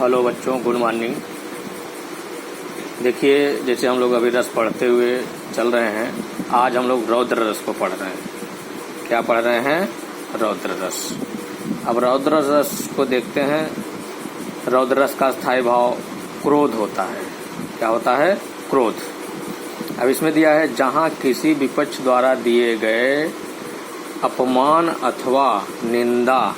Hello बच्चों, good morning. देखिए, जैसे हम लोग अभी रस पढ़ते हुए चल रहे हैं, आज हम लोग रौद्र रस को पढ़ रहे हैं। क्या पढ़ रहे हैं? रौद्र रस। अब रौद्र रस को देखते हैं। रौद्र रस का स्थायी भाव क्रोध होता है। क्या होता है? क्रोध। अब इसमें दिया है, जहाँ किसी विपक्ष द्वारा दिए गए अपमान अथवा निंदा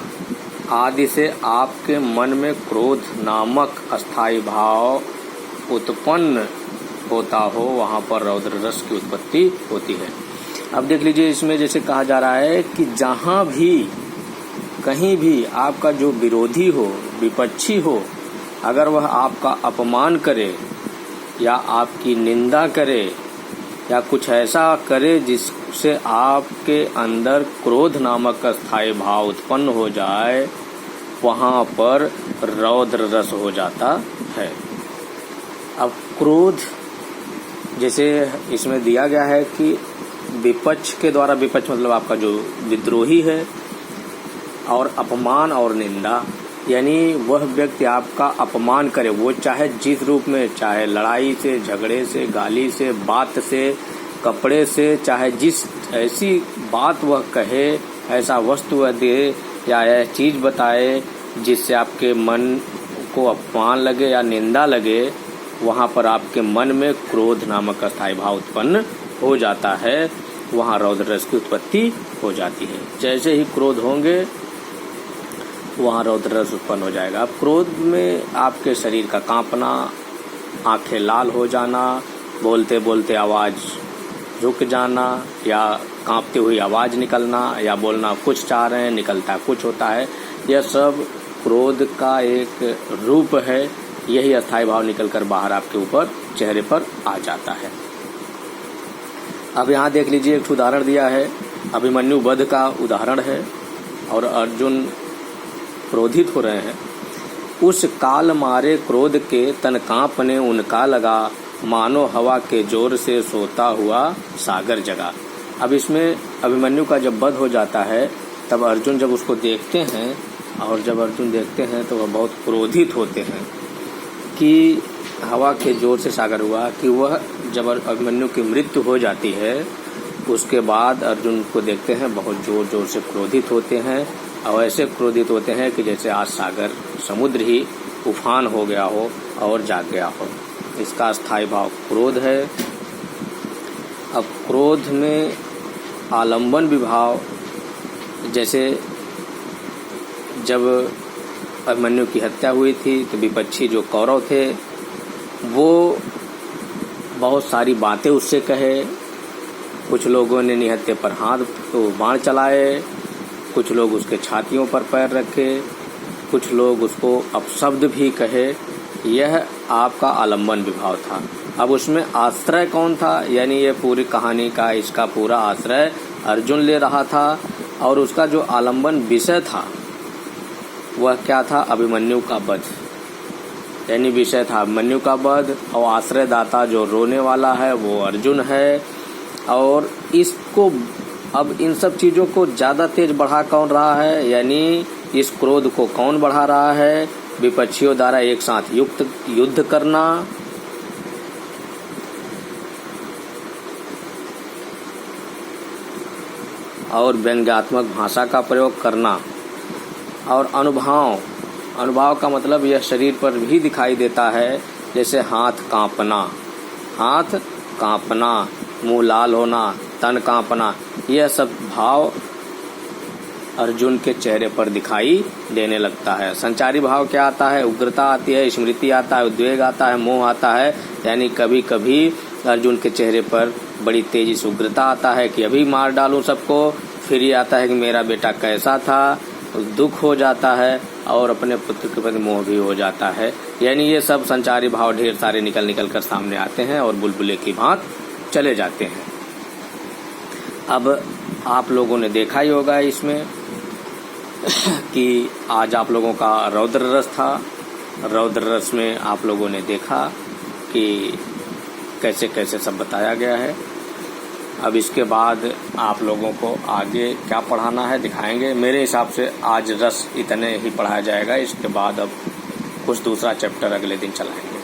आदि से आपके मन में क्रोध नामक अस्थायी भाव उत्पन्न होता हो, वहाँ पर रौद्र रस की उत्पत्ति होती है। अब देख लीजिए, इसमें जैसे कहा जा रहा है कि जहाँ भी कहीं भी आपका जो विरोधी हो, विपक्षी हो, अगर वह आपका अपमान करे या आपकी निंदा करे या कुछ ऐसा करे जिससे आपके अंदर क्रोध नामक स्थायी भाव उत्पन्न हो जाए, वहाँ पर रौद्र रस हो जाता है। अब क्रोध, जैसे इसमें दिया गया है कि विपक्ष के द्वारा, विपक्ष मतलब आपका जो विद्रोही है, और अपमान और निंदा, यानी वह व्यक्ति आपका अपमान करे, वो चाहे जिस रूप में, चाहे लड़ाई से, झगड़े से, गाली से, बात से, कपड़े से, चाहे जिस ऐसी बात वह कहे, ऐसा वस्तु वह दे या यह चीज़ बताए जिससे आपके मन को अपमान लगे या निंदा लगे, वहाँ पर आपके मन में क्रोध नामक स्थायी भाव उत्पन्न हो जाता है। वहाँ रौद्र रस की उत्पत्ति हो जाती है। जैसे ही क्रोध होंगे, वहाँ रौद्र रस उत्पन्न हो जाएगा। अब क्रोध में आपके शरीर का कांपना, आंखें लाल हो जाना, बोलते बोलते आवाज़ रुक जाना या कांपती हुई आवाज़ निकलना, या बोलना कुछ चाह रहे हैं, निकलता कुछ होता है, यह सब क्रोध का एक रूप है। यही अस्थायी भाव निकलकर बाहर आपके ऊपर, चेहरे पर आ जाता है। अब यहाँ देख लीजिए, एक उदाहरण दिया है, अभिमन्यु वध का उदाहरण है, और अर्जुन क्रोधित हो रहे हैं। उस काल मारे क्रोध के तन कांपने उनका लगा, मानो हवा के जोर से सोता हुआ सागर जगा। अब इसमें अभिमन्यु का जब वध हो जाता है, तब अर्जुन जब उसको देखते हैं, और जब अर्जुन देखते हैं तो वह बहुत क्रोधित होते हैं कि हवा के जोर से सागर हुआ, कि वह जब अभिमन्यु की मृत्यु हो जाती है, उसके बाद अर्जुन को देखते हैं बहुत जोर जोर से क्रोधित होते हैं, और ऐसे क्रोधित होते हैं कि जैसे आज सागर, समुद्र ही उफान हो गया हो और जाग गया हो। इसका स्थायी भाव क्रोध है। अब क्रोध में आलंबन विभाव, जैसे जब अभिमन्यु की हत्या हुई थी तो विपक्षी जो कौरव थे, वो बहुत सारी बातें उससे कहे। कुछ लोगों ने निहत्थे पर हाथ तो बाण चलाए, कुछ लोग उसके छातियों पर पैर रखे, कुछ लोग उसको अपशब्द भी कहे। यह आपका आलंबन विभाव था। अब उसमें आश्रय कौन था? यानी ये पूरी कहानी का, इसका पूरा आश्रय अर्जुन ले रहा था, और उसका जो आलंबन विषय था वह क्या था? अभिमन्यु का वध। यानी विषय था अभिमन्यु का वध, और आश्रयदाता जो रोने वाला है वो अर्जुन है। और इसको, अब इन सब चीज़ों को ज़्यादा तेज बढ़ा कौन रहा है? यानी इस क्रोध को कौन बढ़ा रहा है? विपक्षियों द्वारा एक साथ युद्ध करना, और व्यंग्यात्मक भाषा का प्रयोग करना, और अनुभाव का मतलब यह शरीर पर भी दिखाई देता है। जैसे हाथ कांपना, मुंह लाल होना, तन कांपना, यह सब भाव अर्जुन के चेहरे पर दिखाई देने लगता है। संचारी भाव क्या आता है? उग्रता आती है, स्मृति आता है, उद्वेग आता है, मोह आता है। यानी कभी कभी अर्जुन के चेहरे पर बड़ी तेजी से उग्रता आता है कि अभी मार डालूं सबको। फिर ये आता है कि मेरा बेटा कैसा था, दुख हो जाता है, और अपने पुत्र के प्रति मोह भी हो जाता है। यानी ये सब संचारी भाव ढेर सारे निकल कर सामने आते हैं और बुलबुले की भांत चले जाते हैं। अब आप लोगों ने देखा ही होगा इसमें कि आज आप लोगों का रौद्र रस था। रौद्र रस में आप लोगों ने देखा कि कैसे कैसे सब बताया गया है। अब इसके बाद आप लोगों को आगे क्या पढ़ाना है दिखाएंगे। मेरे हिसाब से आज रस इतने ही पढ़ाया जाएगा। इसके बाद अब कुछ दूसरा चैप्टर अगले दिन चलाएंगे।